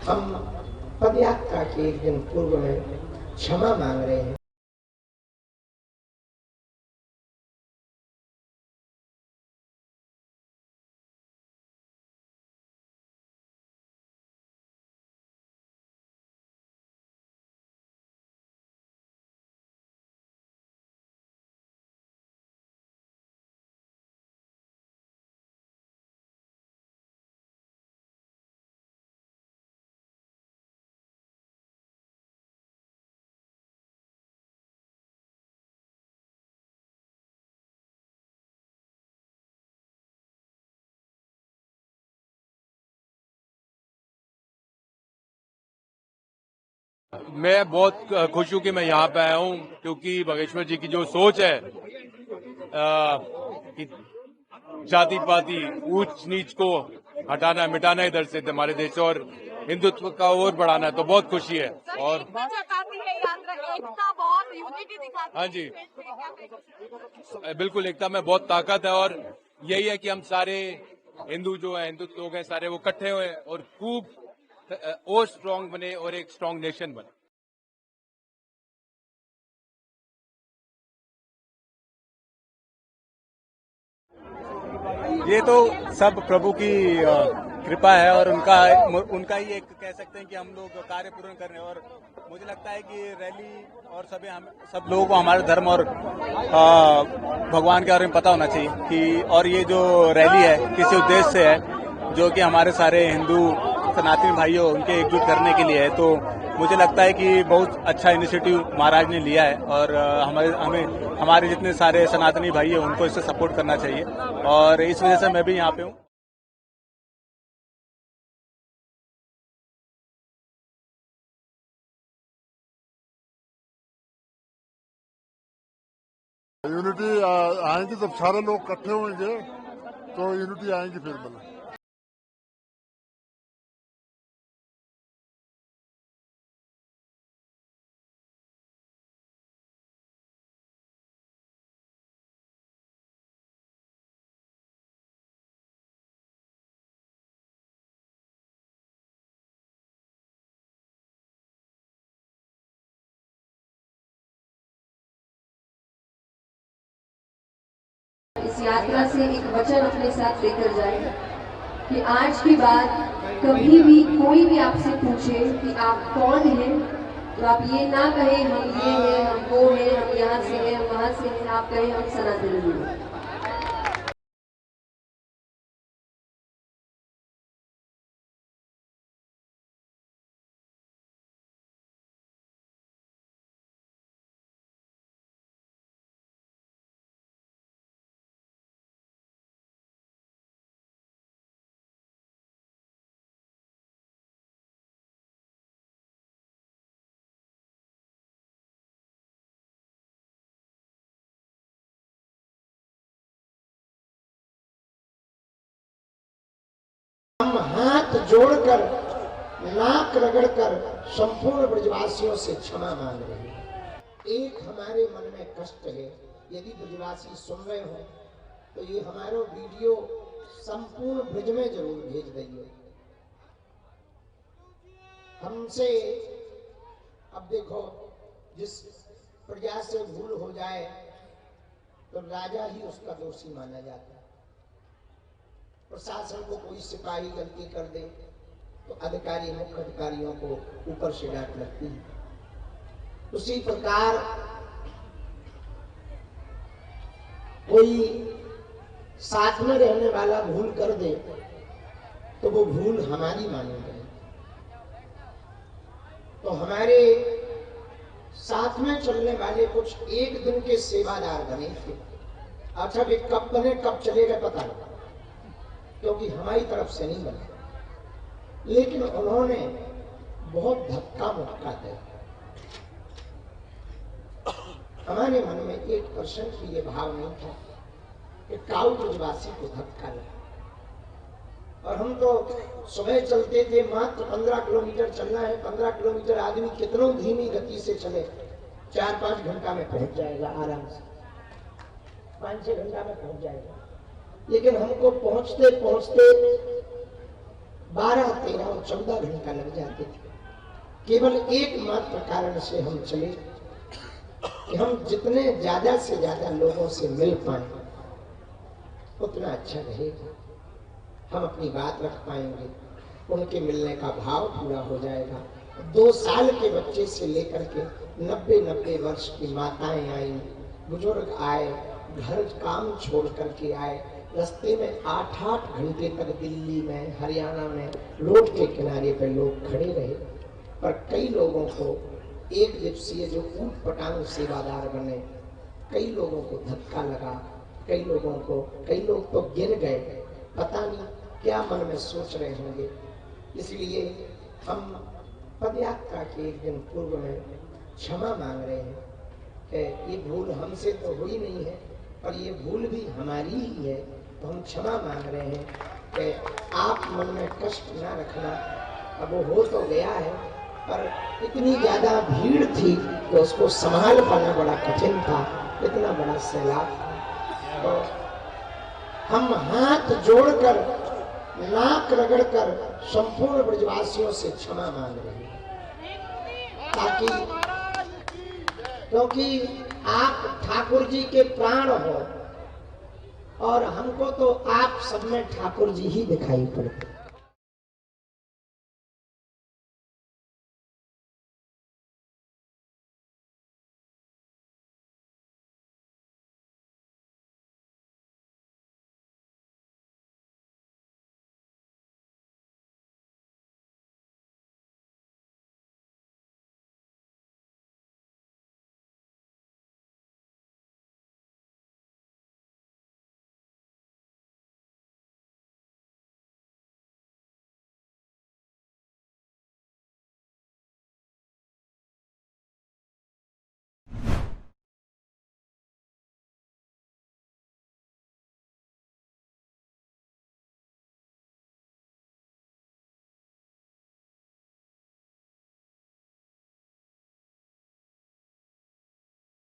हम पदयात्रा के एक दिन पूर्व में क्षमा मांग रहे हैं। मैं बहुत खुश हूं कि मैं यहाँ पे आया हूं, क्योंकि बागेश्वर जी की जो सोच है कि जाति पाति ऊंच नीच को हटाना मिटाना इधर से हमारे देश और हिंदुत्व का और बढ़ाना है, तो बहुत खुशी है। और हाँ जी, बिल्कुल एकता में बहुत ताकत है और यही है कि हम सारे हिंदू जो है हिंदू लोग हैं सारे वो इकट्ठे हुए और खूब और स्ट्रांग बने और एक स्ट्रांग नेशन बने। ये तो सब प्रभु की कृपा है और उनका ही एक कह सकते हैं कि हम लोग कार्य पूर्ण कर रहे हैं। और मुझे लगता है कि रैली और सब लोगों को हमारे धर्म और भगवान के बारे में पता होना चाहिए कि और ये जो रैली है किसी उद्देश्य से है जो कि हमारे सारे हिंदू सनातनी भाइयों उनके एकजुट करने के लिए है। तो मुझे लगता है कि बहुत अच्छा इनिशिएटिव महाराज ने लिया है और हमारे जितने सारे सनातनी भाई हैं उनको इससे सपोर्ट करना चाहिए और इस वजह से मैं भी यहाँ पे हूँ। यूनिटी आएंगी जब सारे लोग इकट्ठे होंगे तो यूनिटी आएंगी फिर मतलब। इस यात्रा से एक वचन अपने साथ लेकर जाए कि आज के बाद कभी भी कोई भी आपसे पूछे कि आप कौन हैं तो आप ये ना कहें हम ये हैं हम वो हैं हम यहाँ से हैं हम वहाँ से हैं, आप कहें हम सनातनी हैं। हम हाथ जोड़कर नाक रगड़कर संपूर्ण ब्रजवासियों से क्षमा मांग रहे हैं। एक हमारे मन में कष्ट है, यदि ब्रजवासी सुन रहे हो तो ये हमारा वीडियो संपूर्ण ब्रज में जरूर भेज देंगे। हमसे अब देखो जिस प्रजा से भूल हो जाए तो राजा ही उसका दोषी माना जाता है। प्रशासन को कोई सिपाही गलती कर दे तो अधिकारी मुख्य अधिकारियों को ऊपर से डांट लगती है। उसी प्रकार कोई साथ में रहने वाला भूल कर दे तो वो भूल हमारी मानी जाए। तो हमारे साथ में चलने वाले कुछ एक दिन के सेवादार बने थे। अच्छा वे कब बने कब चले गए पता नहीं, क्योंकि हमारी तरफ से नहीं बने, लेकिन उन्होंने बहुत धक्का मुक्का दिया। हमारे मन में 1% की ये भाव नहीं था कि काऊ ब्रजवासी को धक्का लगा। और हम तो सुबह चलते थे, मात्र 15 किलोमीटर चलना है। 15 किलोमीटर आदमी कितनों धीमी गति से चले 4-5 घंटा में पहुंच जाएगा आराम से, 5-6 घंटा में पहुंच जाएगा। लेकिन हमको पहुंचते पहुंचते 12, 13 और 14 घंटा लग जाते थे। केवल एकमात्र कारण से हम चले कि हम जितने ज्यादा से ज्यादा लोगों से मिल पाए उतना अच्छा रहेगा, हम अपनी बात रख पाएंगे, उनके मिलने का भाव पूरा हो जाएगा। 2 साल के बच्चे से लेकर के 90 वर्ष की माताएं आई, बुजुर्ग आए, घर काम छोड़ करके आए, रास्ते में 8 घंटे तक दिल्ली में, हरियाणा में रोड के किनारे पर लोग खड़े रहे। पर कई लोगों को एक दिवसीय जो ऊट पटांग सेवादार बने, कई लोगों को धक्का लगा, कई लोग तो गिर गए, पता नहीं क्या मन में सोच रहे होंगे। इसलिए हम पदयात्रा के एक दिन पूर्व में क्षमा मांग रहे हैं कि ये भूल हमसे तो हुई नहीं है, पर ये भूल भी हमारी ही है। तो हम क्षमा मांग रहे हैं कि आप मन में कष्ट ना रखना। अब वो हो तो गया है, पर इतनी ज्यादा भीड़ थी कि उसको संभाल पाना बड़ा कठिन था, इतना बड़ा सैलाब। तो हम हाथ जोड़कर, नाक रगड़कर संपूर्ण ब्रजवासियों से क्षमा मांग रहे हैं, ताकि क्योंकि आप ठाकुर जी के प्राण हो और हमको तो आप सब में ठाकुर जी ही दिखाई पड़ते।